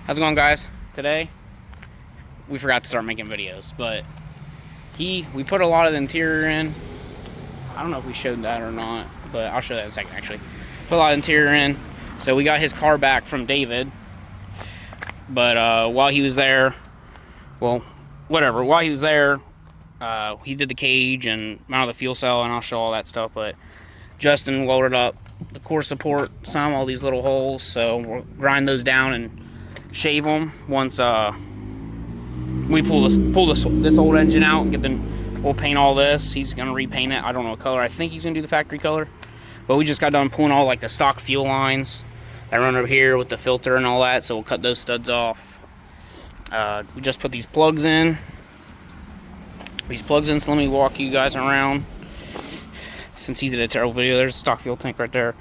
How's it going, guys? Today we forgot to start making videos, but we put a lot of the interior in. I don't know if we showed that or not, but I'll show that in a second. Actually, put a lot of interior in. So we got his car back from David, but while he was there, while he was there, he did the cage and mounted the fuel cell, and I'll show all that stuff. But Justin loaded up the core support, all these little holes, so we'll grind those down and shave them once we pull this old engine out. We'll paint all this. He's gonna repaint it. I don't know what color. I think he's gonna do the factory color, but we just got done pulling all like the stock fuel lines that run over here with the filter and all that, so we'll cut those studs off. We just put these plugs in. So let me walk you guys around. Since he did a terrible video, there's a stock fuel tank right there.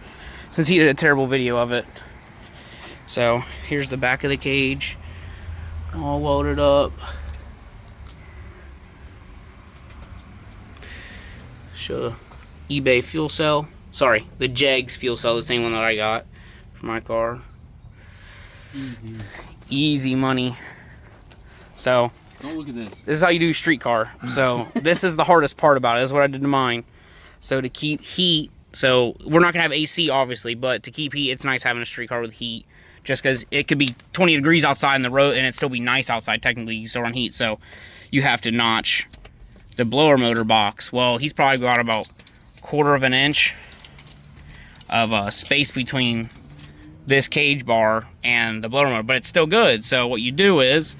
Since he did a terrible video of it. So here's the back of the cage, all welded up. Show the eBay fuel cell. Sorry, the Jegs fuel cell, the same one that I got for my car. Easy money. So don't look at this. This is how you do street car. So this is the hardest part about it. This is what I did to mine. So to keep heat, so we're not gonna have AC obviously, but to keep heat, it's nice having a street car with heat. Just because it could be 20 degrees outside in the road and it'd still be nice outside. Technically, you still run heat, so you have to notch the blower motor box. Well, he's probably got about 1/4 of an inch of space between this cage bar and the blower motor, but it's still good. So what you do is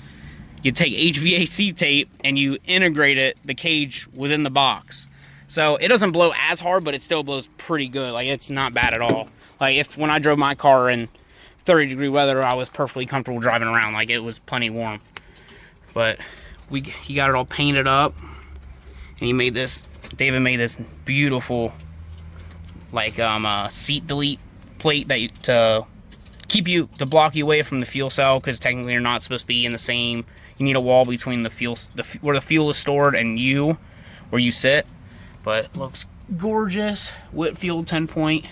you take HVAC tape and you integrate the cage within the box. So it doesn't blow as hard, but it still blows pretty good. Like, it's not bad at all. Like, when I drove my car in 30-degree weather, I was perfectly comfortable driving around. Like, it was plenty warm. But he got it all painted up, and David made this beautiful like seat delete plate to block you away from the fuel cell, because technically you're not supposed to be in the same. You need a wall between where the fuel is stored and where you sit. But it looks gorgeous. Whitfield 10-point.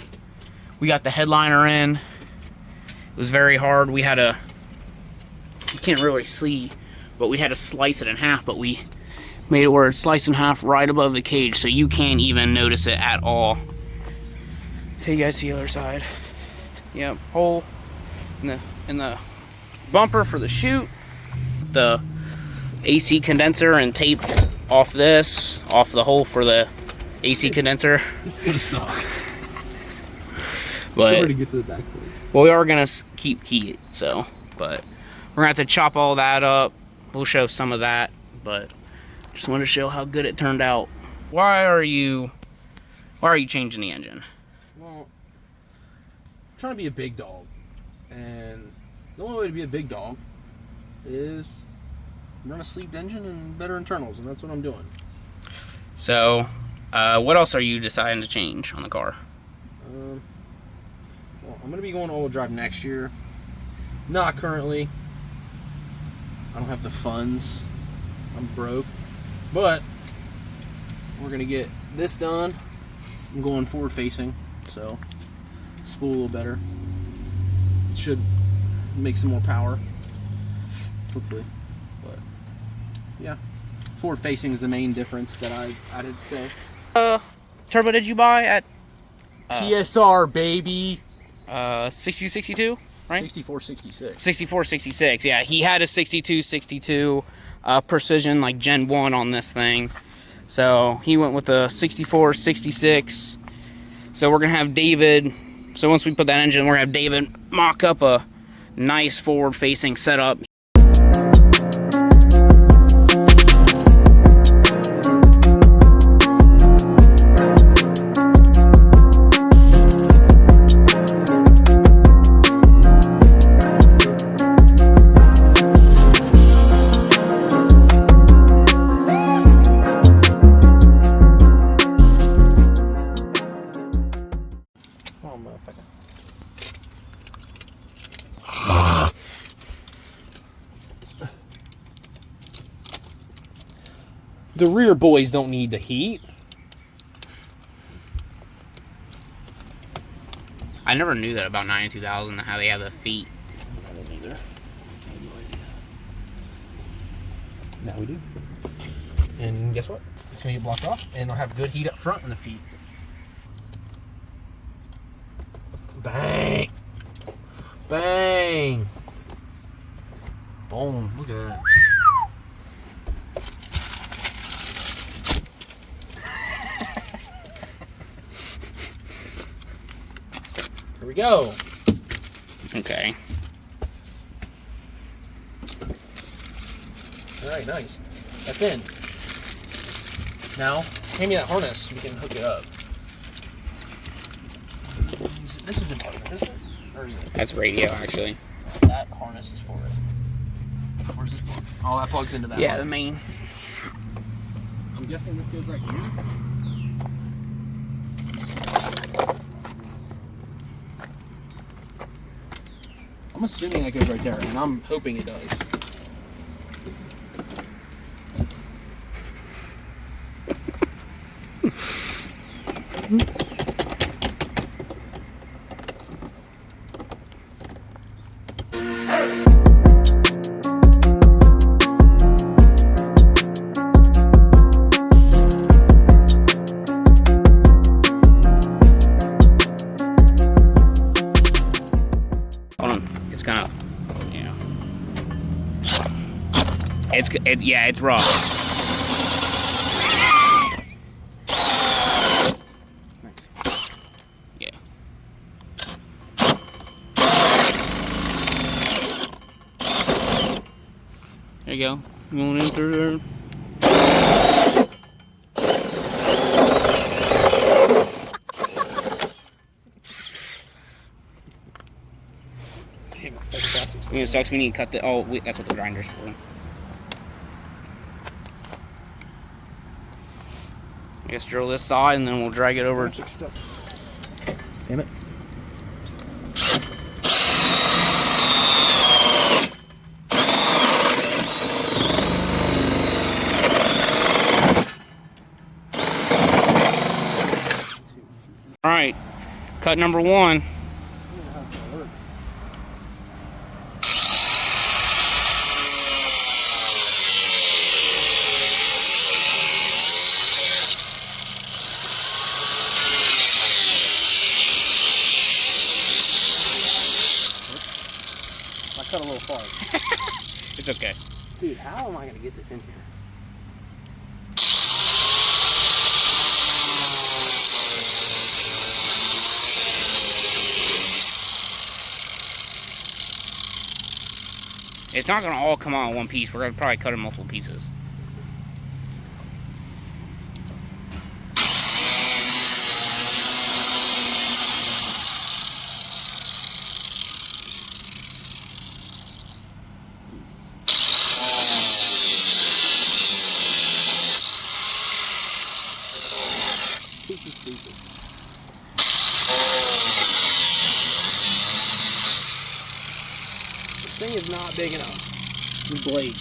We got the headliner in. It was very hard. You can't really see, but we had to slice it in half, but we made it where it's sliced in half right above the cage, so you can't even notice it at all. So you guys see the other side. Yep, hole in the bumper for the chute. The AC condenser and tape off the hole for the AC condenser. This is gonna suck. But sorry to get to the back place. Well, we are gonna keep heat, so, but we're gonna have to chop all that up. We'll show some of that, but just wanted to show how good it turned out. Why are you changing the engine? Well, I'm trying to be a big dog, and the only way to be a big dog is run a sleeved engine and better internals, and that's what I'm doing. So, what else are you deciding to change on the car? Well, I'm gonna be going all-wheel drive next year. Not currently. I don't have the funds. I'm broke. But we're gonna get this done. I'm going forward facing, so spool a little better. Should make some more power, hopefully. But yeah, forward facing is the main difference that I'd say. Turbo did you buy at PSR, baby. 6262, right? 6466. 6466. Yeah, he had a 6262 precision, like Gen 1 on this thing. So he went with a 6466. So we're gonna have David. So once we put that engine, we're gonna have David mock up a nice forward-facing setup. The rear boys don't need the heat. I never knew that about 92,000, how they have the feet. I don't either. Now we do. And guess what? It's going to get blocked off, and it'll have good heat up front in the feet. Bang! Bang! Boom. Look at that. Here we go. Okay. Alright, nice. That's in. Now, hand me that harness. We can hook it up. This is important, isn't it? Or is it? That's radio, actually. That harness is for it. Where's this plug? Oh, that plugs into that. Yeah, one. the main. I'm guessing this goes right here. I'm assuming that goes right there, and I'm hoping it does. Hold on. It's kind of, you know. Yeah, it's rough. Yeah. There you go. You want it through there? Damn, that's plastic stuff. You know, it sucks. We need to cut the. Oh, wait, that's what the grinder's for. I guess drill this side and then we'll drag it over. Plastic stuff. Damn it. All right, cut number one. I cut a little far. It's okay. Dude, how am I going to get this in here? It's not gonna all come out in one piece. We're gonna probably cut it in multiple pieces. This thing is not big enough. The blade.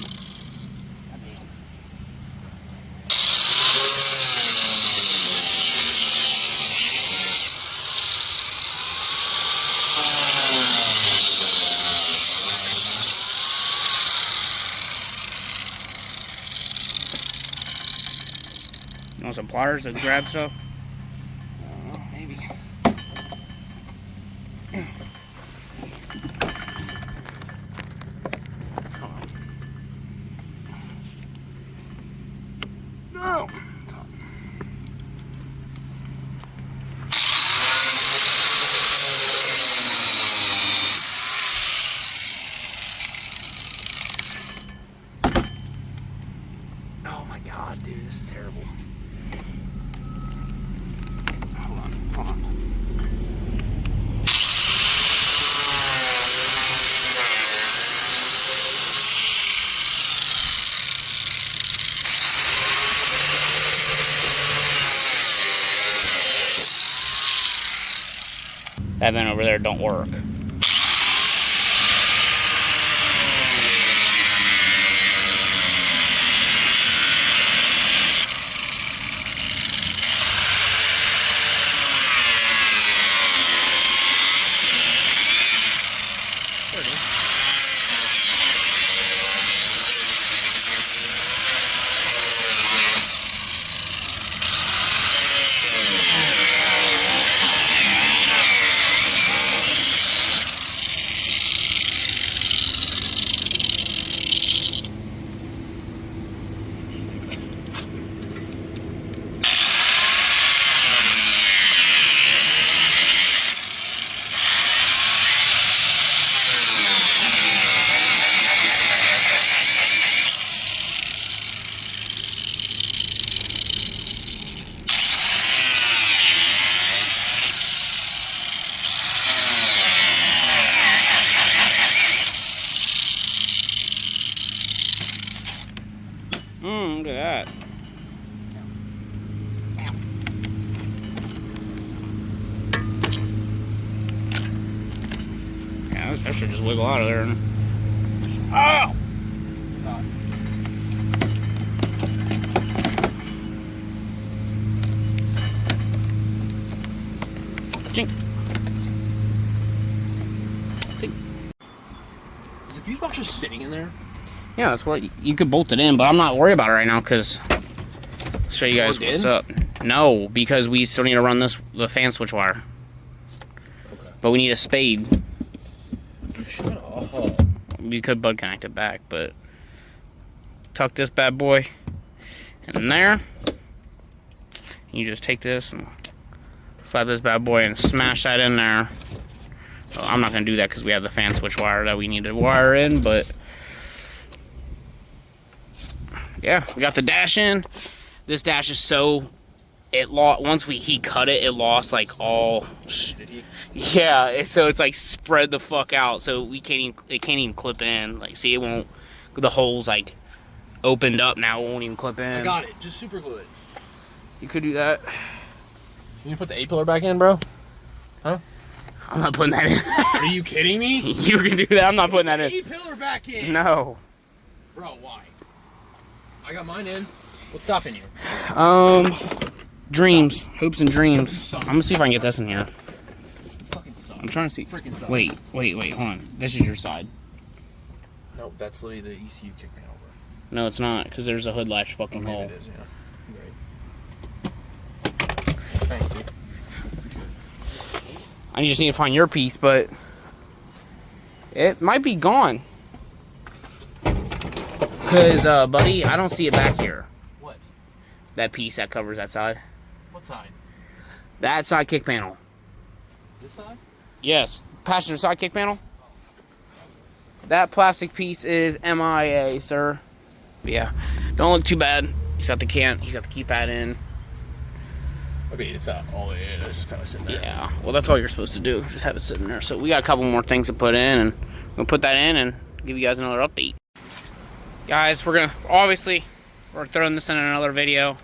You want some pliers to grab stuff? I don't know, maybe. No! Oh my god, dude, this is terrible. Hold on, hold on. That vent over there don't work. should just wiggle out of there. Ow! Chink. Is the fuse box just sitting in there? Yeah, that's what you could bolt it in, but I'm not worried about it right now because I'll show you guys what's up. No, because we still need to run the fan switch wire. Okay. But we need a spade. Shut up. You could bud connect it back, but tuck this bad boy in there. You just take this and slap this bad boy and smash that in there. Well, I'm not going to do that because we have the fan switch wire that we need to wire in, but yeah, we got the dash in. This dash is so, once he cut it, it lost like all, yeah, so it's like spread the fuck out, so it can't even clip in. Like, see, it won't, the hole's like opened up now, it won't even clip in. I got it, just super glue it. You could do that. You put the A-pillar back in, bro? Huh? I'm not putting that in. Are you kidding me? You can do that, I'm not putting that in. A-pillar back in. No. Bro, why? I got mine in. What's stopping you? Dreams. Hopes and dreams. I'm gonna see if I can get this in here. Fucking suck. I'm trying to see. Freaking suck. Wait, hold on. This is your side. Nope, that's literally the ECU kick panel, bro. No, it's not, because there's a hood latch fucking hole. It is, yeah. Great. Thanks, dude. I just need to find your piece, but it might be gone. Because, buddy, I don't see it back here. What? That piece that covers that side. What side? That side kick panel. This side? Yes. Passenger side kick panel. That plastic piece is MIA, sir. But yeah. Don't look too bad. He's got the keypad in. I mean, it's all the way in. It's just kind of sitting there. Yeah. Well, that's all you're supposed to do. Just have it sitting there. So we got a couple more things to put in, and we'll put that in and give you guys another update. Guys, we're throwing this in another video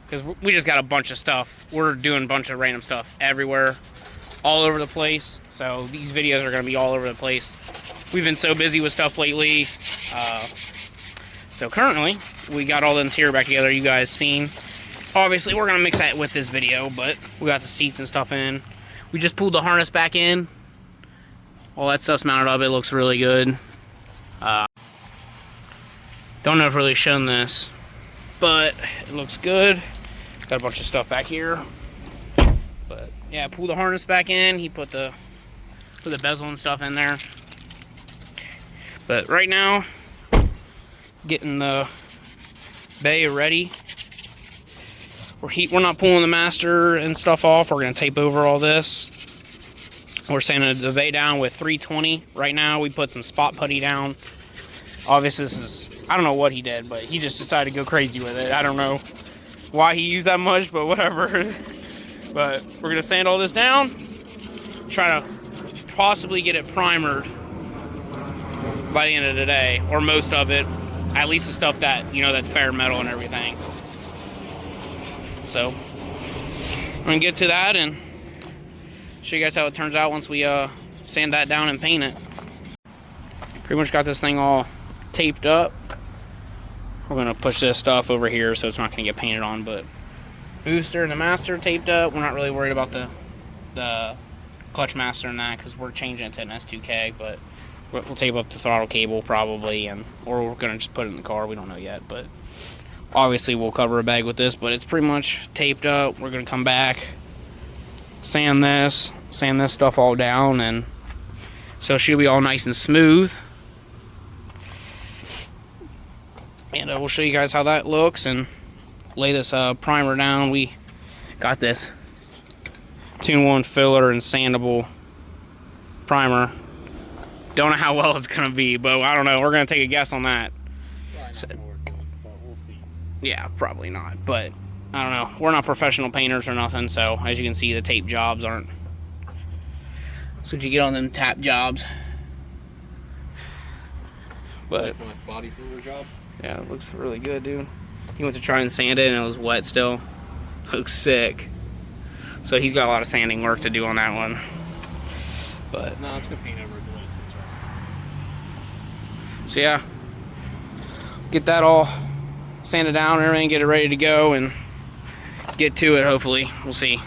because we just got a bunch of stuff. We're doing a bunch of random stuff everywhere, all over the place. So these videos are going to be all over the place. We've been so busy with stuff lately. So currently, we got all the interior back together. You guys seen. Obviously, we're going to mix that with this video, but we got the seats and stuff in. We just pulled the harness back in. All that stuff's mounted up. It looks really good. Don't know if I've really shown this, but it looks good. Got a bunch of stuff back here. But yeah, pull the harness back in. He put the bezel and stuff in there. But right now, getting the bay ready. We're not pulling the master and stuff off. We're gonna tape over all this. We're sanding the bay down with 320 right now. We put some spot putty down. Obviously, this is, I don't know what he did, but he just decided to go crazy with it. I don't know why he used that much, but whatever. But we're gonna sand all this down, try to possibly get it primered by the end of the day, or most of it, at least the stuff that, you know, that's bare metal and everything. So I'm gonna get to that and show you guys how it turns out once we sand that down and paint it. Pretty much got this thing all taped up. We're gonna push this stuff over here so it's not gonna get painted on, but booster and the master taped up. We're not really worried about the clutch master and that because we're changing it to an S2K, but we'll tape up the throttle cable probably, or we're gonna just put it in the car. We don't know yet, but obviously we'll cover a bag with this, but it's pretty much taped up. We're gonna come back, sand this stuff all down, and so it should be all nice and smooth. And we'll show you guys how that looks and lay this primer down. We got this 2-in-1 filler and sandable primer. Don't know how well it's gonna be, but I don't know. We're gonna take a guess on that. So, But we'll see. yeah, probably not, but I don't know. We're not professional painters or nothing, so as you can see, the tape jobs aren't. That's what you get on them tap jobs. But Like my body filler job. yeah, it looks really good, dude. He went to try and sand it and it was wet still. Looks sick. So he's got a lot of sanding work to do on that one. But no, I'm just gonna paint over it the way it sits So yeah, get that all sanded down and everything, get it ready to go, and get to it. Hopefully, we'll see.